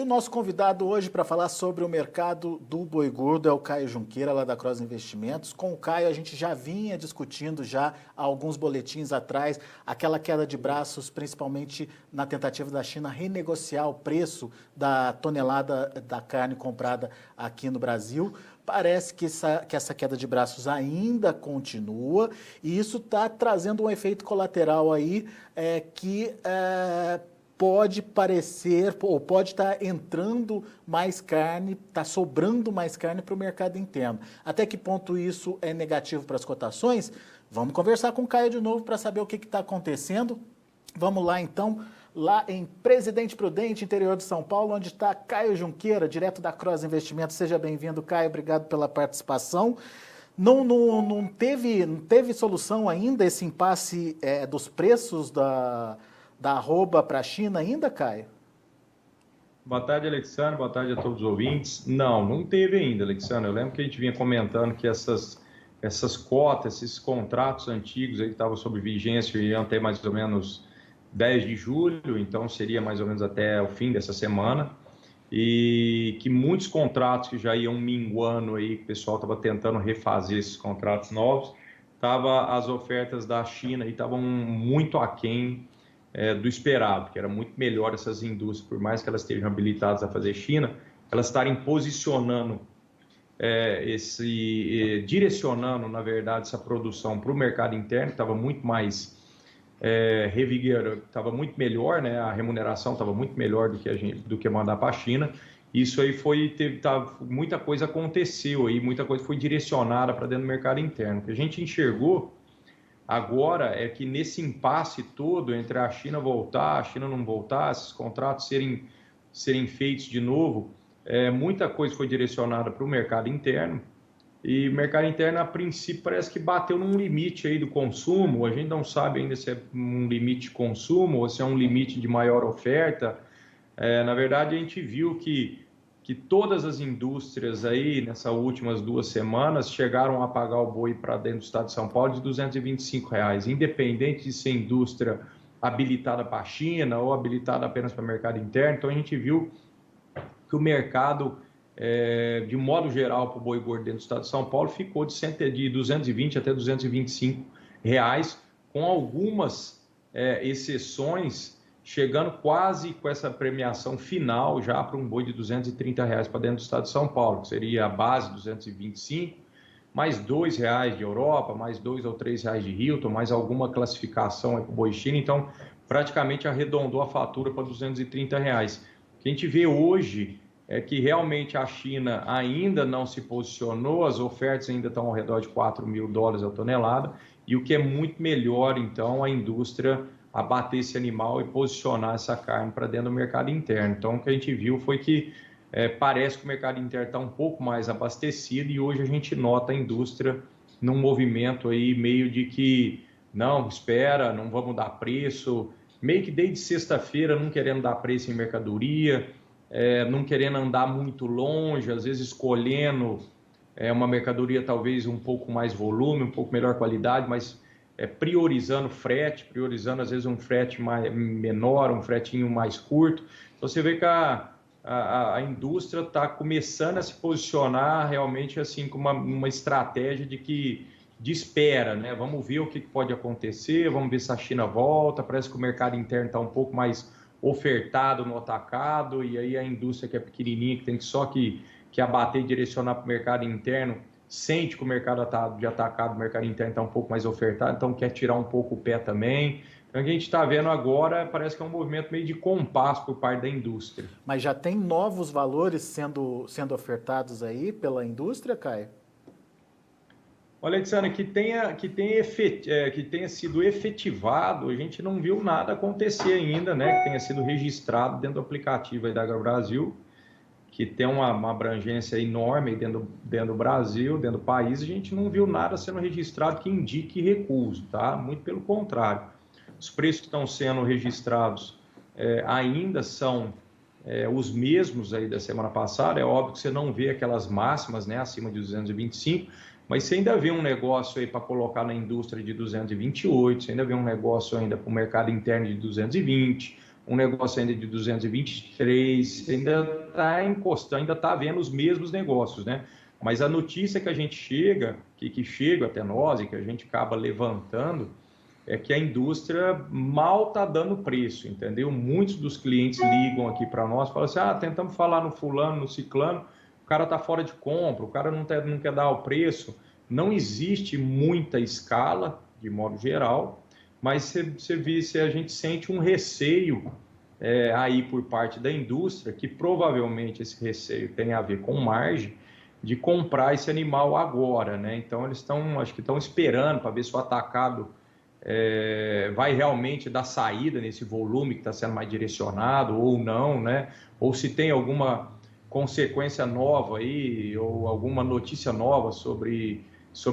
o nosso convidado hoje para falar sobre o mercado do boi gordo é o Caio Junqueira, lá da Cross Investimentos. Com o Caio a gente já vinha discutindo já há alguns boletins atrás aquela queda de braços, principalmente na tentativa da China renegociar o preço da tonelada da carne comprada aqui no Brasil. Parece que essa queda de braços ainda continua e isso está trazendo um efeito colateral aí que pode parecer, ou pode estar entrando mais carne, está sobrando mais carne para o mercado interno. Até que ponto isso é negativo para as cotações? Vamos conversar com o Caio de novo para saber o que está acontecendo. Vamos lá então, lá em Presidente Prudente, interior de São Paulo, onde está Caio Junqueira, direto da Cross Investimentos. Seja bem-vindo, Caio, obrigado pela participação. Não teve solução ainda esse impasse dos preços da arroba para a China ainda, Caio? Boa tarde, Alexandre. Boa tarde a todos os ouvintes. Não teve ainda, Alexandre. Eu lembro que a gente vinha comentando que essas cotas, esses contratos antigos aí que estavam sob vigência iam até mais ou menos 10 de julho, então seria mais ou menos até o fim dessa semana, e que muitos contratos que já iam minguando aí, que o pessoal estava tentando refazer esses contratos novos, as ofertas da China estavam muito aquém do esperado, que era muito melhor essas indústrias, por mais que elas estejam habilitadas a fazer China, elas estarem posicionando, direcionando, na verdade, essa produção para o mercado interno, que estava muito mais estava muito melhor, né? A remuneração estava muito melhor do que mandar para a China. Isso aí muita coisa aconteceu aí, muita coisa foi direcionada para dentro do mercado interno. O que a gente enxergou agora é que nesse impasse todo entre a China voltar, a China não voltar, esses contratos serem feitos de novo, muita coisa foi direcionada para o mercado interno, e o mercado interno, a princípio, parece que bateu num limite aí do consumo. A gente não sabe ainda se é um limite de consumo ou se é um limite de maior oferta. Na verdade, a gente viu que todas as indústrias aí, nessas últimas 2 semanas, chegaram a pagar o boi para dentro do estado de São Paulo de R$ 225, independente de ser indústria habilitada para a China ou habilitada apenas para o mercado interno. Então, a gente viu que o mercado, de modo geral, para o boi gordo dentro do estado de São Paulo, ficou de 220 até R$ 225, com algumas exceções, chegando quase com essa premiação final já para um boi de R$ 230 para dentro do estado de São Paulo, que seria a base 225, mais R$ 2 de Europa, mais R$ 2 ou R$ 3 de Hilton, mais alguma classificação para o boi China. Então, praticamente arredondou a fatura para R$ 230. O que a gente vê hoje é que realmente a China ainda não se posicionou, as ofertas ainda estão ao redor de $4.000 a tonelada, e o que é muito melhor, então, a indústria abater esse animal e posicionar essa carne para dentro do mercado interno. Então, o que a gente viu foi que parece que o mercado interno está um pouco mais abastecido, e hoje a gente nota a indústria num movimento aí meio de que não, espera, não vamos dar preço, meio que desde sexta-feira não querendo dar preço em mercadoria, não querendo andar muito longe, às vezes escolhendo uma mercadoria talvez um pouco mais volume, um pouco melhor qualidade, mas priorizando frete, priorizando às vezes um frete menor, um fretinho mais curto. Então você vê que a indústria está começando a se posicionar realmente assim com uma estratégia de espera, né? Vamos ver o que pode acontecer, vamos ver se a China volta, parece que o mercado interno está um pouco mais ofertado no atacado, e aí a indústria que é pequenininha, que tem só que abater e direcionar para o mercado interno, sente que o mercado de atacado, o mercado interno está um pouco mais ofertado, então quer tirar um pouco o pé também. Então, o que a gente está vendo agora parece que é um movimento meio de compasso por parte da indústria. Mas já tem novos valores sendo ofertados aí pela indústria, Caio? Olha, Alexandre, que tenha sido efetivado, a gente não viu nada acontecer ainda, né? Que tenha sido registrado dentro do aplicativo aí da AgroBrasil, que tem uma abrangência enorme dentro do Brasil, dentro do país. A gente não viu nada sendo registrado que indique recuso, tá? Muito pelo contrário. Os preços que estão sendo registrados ainda são os mesmos aí da semana passada. É óbvio que você não vê aquelas máximas, né, acima de 225, mas você ainda vê um negócio aí para colocar na indústria de 228, você ainda vê um negócio ainda para o mercado interno de 220, um negócio ainda de 223, ainda está encostando, ainda está vendo os mesmos negócios, né? Mas a notícia que a gente chega, que chega até nós e que a gente acaba levantando, é que a indústria mal está dando preço, entendeu? Muitos dos clientes ligam aqui para nós e falam assim, tentamos falar no fulano, no ciclano, o cara está fora de compra, o cara não quer dar o preço. Não existe muita escala, de modo geral, mas a gente sente um receio aí por parte da indústria, que provavelmente esse receio tem a ver com margem, de comprar esse animal agora, né? Então eles acho que estão esperando para ver se o atacado vai realmente dar saída nesse volume que está sendo mais direcionado ou não, né? Ou se tem alguma consequência nova aí, ou alguma notícia nova sobre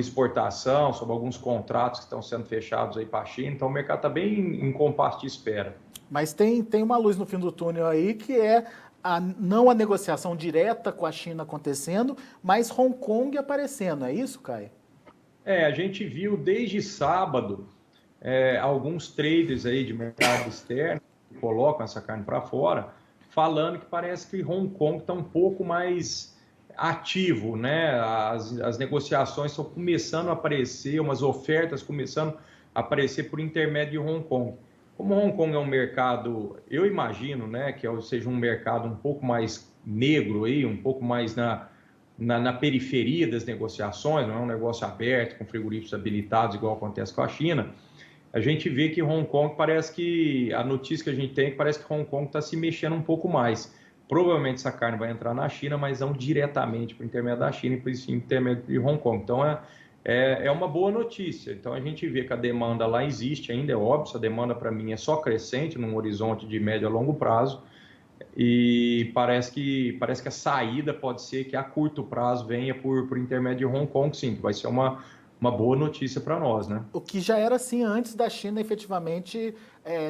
exportação, sobre alguns contratos que estão sendo fechados aí para a China. Então o mercado está bem em compasso de espera. Mas tem uma luz no fim do túnel aí, que é não a negociação direta com a China acontecendo, mas Hong Kong aparecendo, é isso, Caio? A gente viu desde sábado alguns traders aí de mercado externo que colocam essa carne para fora, falando que parece que Hong Kong está um pouco mais ativo, né? As negociações estão começando a aparecer, umas ofertas começando a aparecer por intermédio de Hong Kong. Como Hong Kong é um mercado, eu imagino, né, que seja um mercado um pouco mais negro aí, um pouco mais na periferia das negociações, não é um negócio aberto com frigoríficos habilitados igual acontece com a China. A gente vê que Hong Kong parece que, a notícia que a gente tem é que parece que Hong Kong está se mexendo um pouco mais. Provavelmente essa carne vai entrar na China, mas não diretamente por intermédio da China, por intermédio de Hong Kong. Então é uma boa notícia. Então a gente vê que a demanda lá existe ainda, é óbvio, essa demanda para mim é só crescente num horizonte de médio a longo prazo. E parece que a saída pode ser que a curto prazo venha por intermédio de Hong Kong, sim, que vai ser uma boa notícia para nós, né? O que já era assim antes da China efetivamente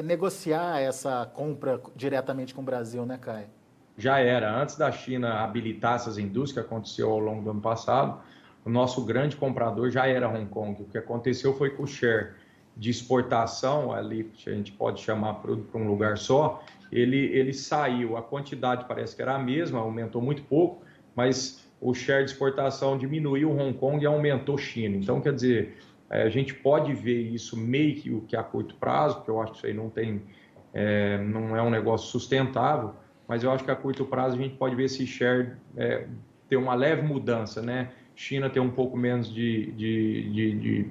negociar essa compra diretamente com o Brasil, né, Caio? Já era. Antes da China habilitar essas indústrias, que aconteceu ao longo do ano passado, o nosso grande comprador já era Hong Kong. O que aconteceu foi que o share de exportação, ali a gente pode chamar para um lugar só, ele saiu. A quantidade parece que era a mesma, aumentou muito pouco, mas o share de exportação diminuiu Hong Kong e aumentou China. Então, quer dizer, a gente pode ver isso meio que a curto prazo, porque eu acho que isso aí não é um negócio sustentável, mas eu acho que a curto prazo a gente pode ver esse share ter uma leve mudança, né? China ter um pouco menos de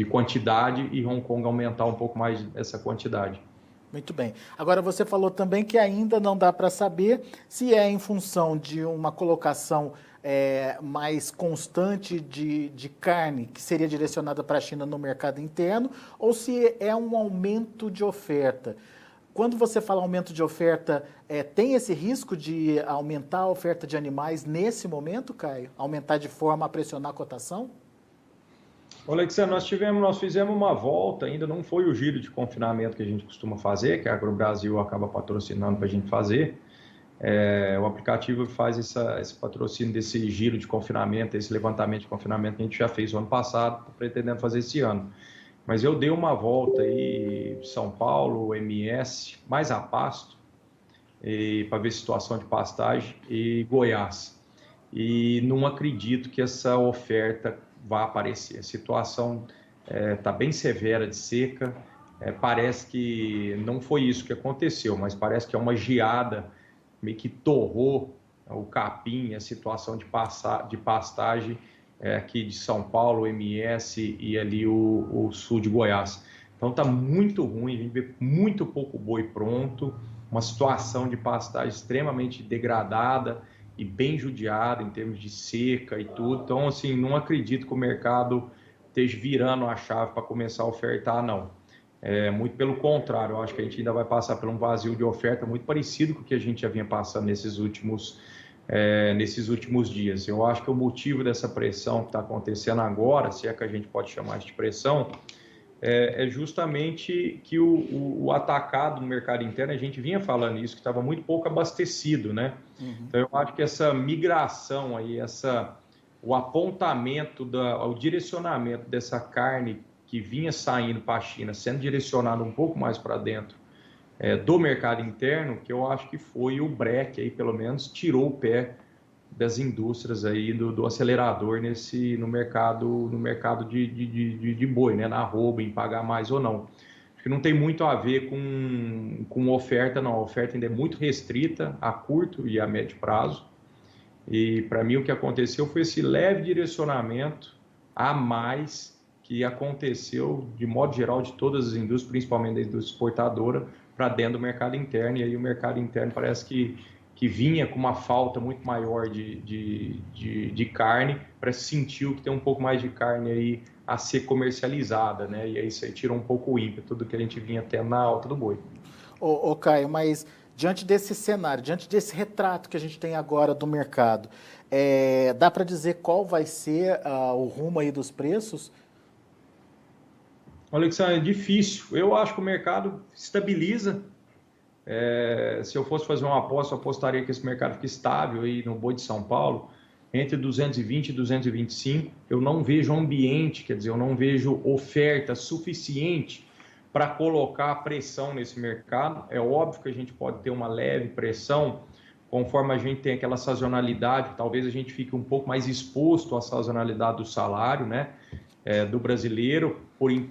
quantidade e Hong Kong aumentar um pouco mais essa quantidade. Muito bem. Agora, você falou também que ainda não dá para saber se é em função de uma colocação mais constante de carne que seria direcionada para a China no mercado interno ou se é um aumento de oferta. Quando você fala aumento de oferta, tem esse risco de aumentar a oferta de animais nesse momento, Caio? Aumentar de forma a pressionar a cotação? Alexandre, nós fizemos uma volta, ainda não foi o giro de confinamento que a gente costuma fazer, que a AgroBrasil acaba patrocinando para a gente fazer. O aplicativo faz esse patrocínio desse giro de confinamento, esse levantamento de confinamento que a gente já fez no ano passado, pretendendo fazer esse ano. Mas eu dei uma volta aí, São Paulo, MS, mais a Pasto, para ver a situação de pastagem, e Goiás. E não acredito que essa oferta vá aparecer. A situação está bem severa de seca, parece que não foi isso que aconteceu, mas parece que é uma geada meio que torrou o capim, a situação de pastagem aqui de São Paulo, MS e ali o sul de Goiás. Então está muito ruim, a gente vê muito pouco boi pronto, uma situação de pastagem extremamente degradada e bem judiada em termos de seca e tudo. Então, assim, não acredito que o mercado esteja virando a chave para começar a ofertar, não. Muito pelo contrário, eu acho que a gente ainda vai passar por um vazio de oferta muito parecido com o que a gente já vinha passando nesses últimos dias. Eu acho que o motivo dessa pressão que está acontecendo agora, se é que a gente pode chamar de pressão, é justamente que o atacado no mercado interno, a gente vinha falando isso, que estava muito pouco abastecido, né? Uhum. Então eu acho que essa migração aí, o apontamento, o direcionamento dessa carne que vinha saindo para a China, sendo direcionado um pouco mais para dentro do mercado interno, que eu acho que foi o breque, aí, pelo menos, tirou o pé das indústrias aí do acelerador no mercado de boi, né? Na arroba, em pagar mais ou não. Acho que não tem muito a ver com oferta, não. A oferta ainda é muito restrita a curto e a médio prazo. E para mim o que aconteceu foi esse leve direcionamento a mais que aconteceu de modo geral de todas as indústrias, principalmente da indústria exportadora, para dentro do mercado interno. E aí o mercado interno parece que vinha com uma falta muito maior de carne, para sentir que tem um pouco mais de carne aí a ser comercializada, né? E aí isso aí tirou um pouco o ímpeto do que a gente vinha tendo na alta do boi. Ô, Caio, mas diante desse cenário, diante desse retrato que a gente tem agora do mercado, dá para dizer qual vai ser o rumo aí dos preços? Alexandre, é difícil. Eu acho que o mercado estabiliza. Se eu fosse fazer uma aposta, eu apostaria que esse mercado fica estável aí no boi de São Paulo, entre 220 e 225. Eu não vejo ambiente, quer dizer, eu não vejo oferta suficiente para colocar pressão nesse mercado. É óbvio que a gente pode ter uma leve pressão, conforme a gente tem aquela sazonalidade, talvez a gente fique um pouco mais exposto à sazonalidade do salário, né? Do brasileiro,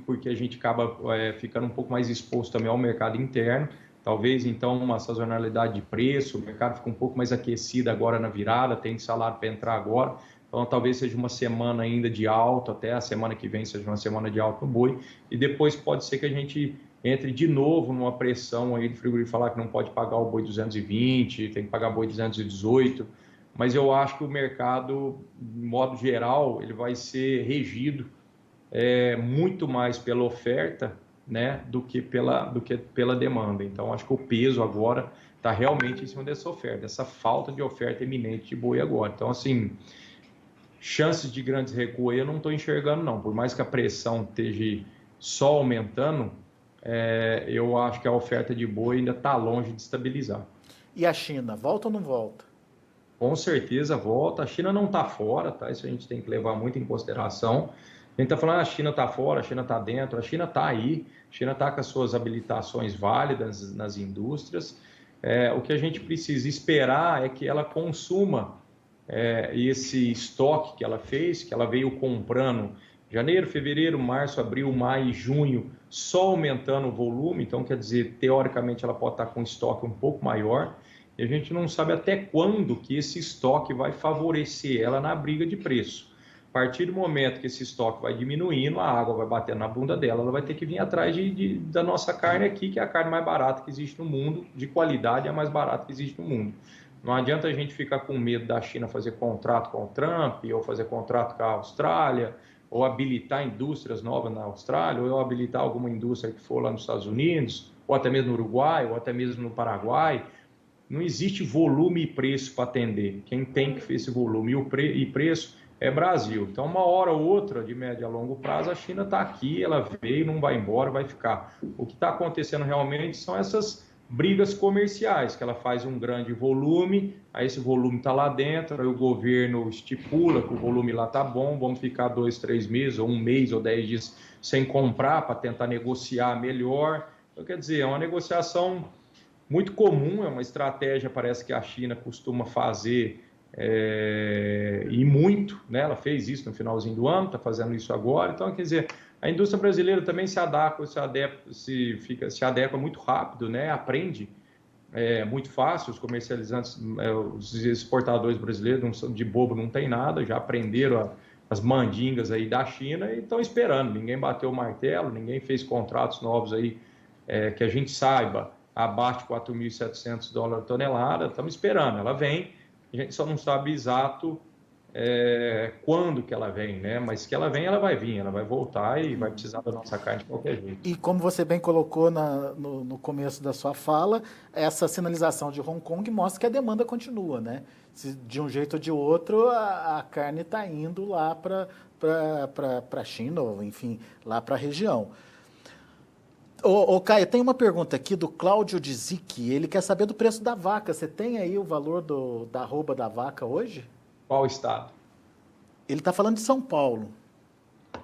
porque a gente acaba ficando um pouco mais exposto também ao mercado interno. Talvez, então, uma sazonalidade de preço, o mercado fica um pouco mais aquecido agora na virada, tem salário para entrar agora. Então, talvez seja uma semana ainda de alta, até a semana que vem seja uma semana de alta no boi. E depois pode ser que a gente entre de novo numa pressão aí do frigorífico falar que não pode pagar o boi 220, tem que pagar o boi 218. Mas eu acho que o mercado, de modo geral, ele vai ser regido muito mais pela oferta, né, do que pela demanda. Então, acho que o peso agora está realmente em cima dessa oferta, essa falta de oferta iminente de boi agora. Então, assim, chances de grandes recuos eu não estou enxergando, não. Por mais que a pressão esteja só aumentando, eu acho que a oferta de boi ainda está longe de estabilizar. E a China, volta ou não volta? Com certeza volta. A China não está fora, tá? Isso a gente tem que levar muito em consideração. A gente está falando, a China está fora, a China está dentro, a China está aí, a China está com as suas habilitações válidas nas indústrias. O que a gente precisa esperar é que ela consuma esse estoque que ela fez, que ela veio comprando janeiro, fevereiro, março, abril, maio e junho, só aumentando o volume. Então, quer dizer, teoricamente ela pode estar com um estoque um pouco maior. E a gente não sabe até quando que esse estoque vai favorecer ela na briga de preço. A partir do momento que esse estoque vai diminuindo, a água vai batendo na bunda dela, ela vai ter que vir atrás da nossa carne aqui, que é a carne mais barata que existe no mundo, de qualidade, é a mais barata que existe no mundo. Não adianta a gente ficar com medo da China fazer contrato com o Trump, ou fazer contrato com a Austrália, ou habilitar indústrias novas na Austrália, ou habilitar alguma indústria que for lá nos Estados Unidos, ou até mesmo no Uruguai, ou até mesmo no Paraguai. Não existe volume e preço para atender. Quem tem que fazer esse volume e preço é Brasil. Então, uma hora ou outra, de médio a longo prazo, a China está aqui, ela veio, não vai embora, vai ficar. O que está acontecendo realmente são essas brigas comerciais, que ela faz um grande volume, aí esse volume está lá dentro, aí o governo estipula que o volume lá está bom, vamos ficar 2, 3 meses, ou 1 mês, ou 10 dias sem comprar, para tentar negociar melhor. Então, quer dizer, é uma negociação muito comum, é uma estratégia, parece que a China costuma fazer e muito, né? Ela fez isso no finalzinho do ano, está fazendo isso agora. Então, quer dizer, a indústria brasileira também se adequa muito rápido, né? Aprende muito fácil. Os comercializantes, os exportadores brasileiros de bobo não tem nada, já aprenderam as mandingas aí da China e estão esperando. Ninguém bateu o martelo, ninguém fez contratos novos aí que a gente saiba abaixo de $4.700 a tonelada. Estamos esperando, ela vem, a gente só não sabe exato quando que ela vem, né? Mas que ela vem, ela vai vir, ela vai voltar e vai precisar da nossa carne de qualquer jeito. E como você bem colocou no começo da sua fala, essa sinalização de Hong Kong mostra que a demanda continua, né? De um jeito ou de outro, a carne está indo lá para a China, ou enfim, lá para a região. Ô, Caio, tem uma pergunta aqui do Cláudio Dizic. Ele quer saber do preço da vaca. Você tem aí o valor da arroba da vaca hoje? Qual estado? Ele está falando de São Paulo.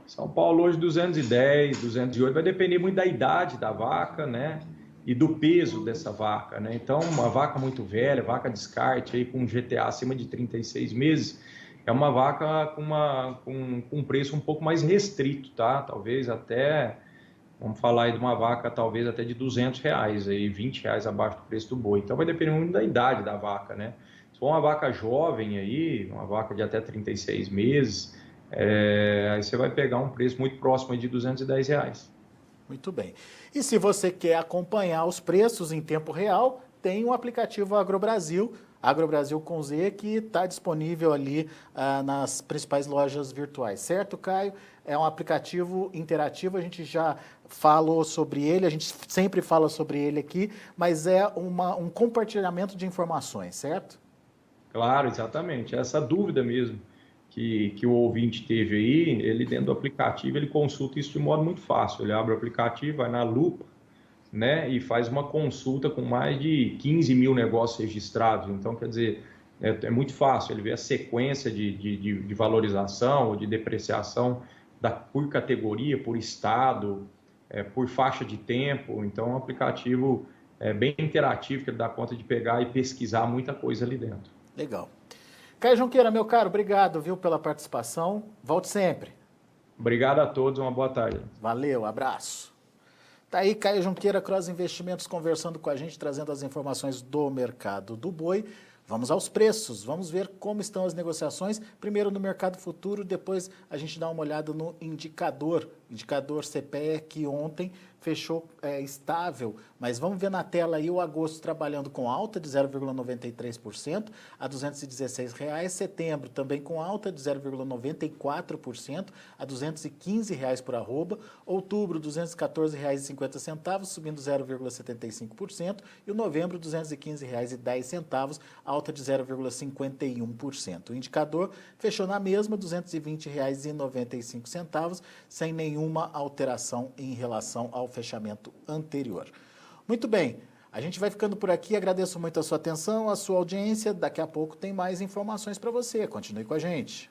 São Paulo hoje 210, 208. Vai depender muito da idade da vaca, né? e do peso dessa vaca, né? Então, uma vaca muito velha, vaca descarte, aí, com GTA acima de 36 meses, é uma vaca com um preço um pouco mais restrito, tá? Talvez até, vamos falar aí de uma vaca talvez até de R$ 200, aí, R$ 20 abaixo do preço do boi. Então, vai depender muito da idade da vaca, né? Se for uma vaca jovem aí, uma vaca de até 36 meses, aí você vai pegar um preço muito próximo de R$ 210. Muito bem. E se você quer acompanhar os preços em tempo real, tem o aplicativo AgroBrasil, AgroBrasil com Z, que está disponível ali nas principais lojas virtuais, certo, Caio? É um aplicativo interativo, a gente já falou sobre ele, a gente sempre fala sobre ele aqui, mas é um compartilhamento de informações, certo? Claro, exatamente. Essa dúvida mesmo que o ouvinte teve aí, ele dentro do aplicativo, ele consulta isso de modo muito fácil. Ele abre o aplicativo, vai na lupa, né, e faz uma consulta com mais de 15 mil negócios registrados. Então, quer dizer, é muito fácil. Ele vê a sequência de valorização ou de depreciação por categoria, por estado, por faixa de tempo. Então, é um aplicativo bem interativo, que ele dá conta de pegar e pesquisar muita coisa ali dentro. Legal. Caio Junqueira, meu caro, obrigado, viu, pela participação. Volte sempre. Obrigado a todos, uma boa tarde. Valeu, abraço. Tá aí Caio Junqueira, Cross Investimentos, conversando com a gente, trazendo as informações do mercado do boi. Vamos aos preços, vamos ver como estão as negociações, primeiro no mercado futuro, depois a gente dá uma olhada no indicador CPE, que ontem fechou estável, mas vamos ver na tela aí o agosto trabalhando com alta de 0,93% a R$ 216, setembro também com alta de 0,94% a R$ 215 por arroba, outubro R$ 214,50, subindo 0,75%, e o novembro R$ 215,10, alta de 0,51%. O indicador fechou na mesma R$ 220,95, sem nenhuma alteração em relação ao fechamento anterior. Muito bem, a gente vai ficando por aqui, agradeço muito a sua atenção, a sua audiência, daqui a pouco tem mais informações para você, continue com a gente.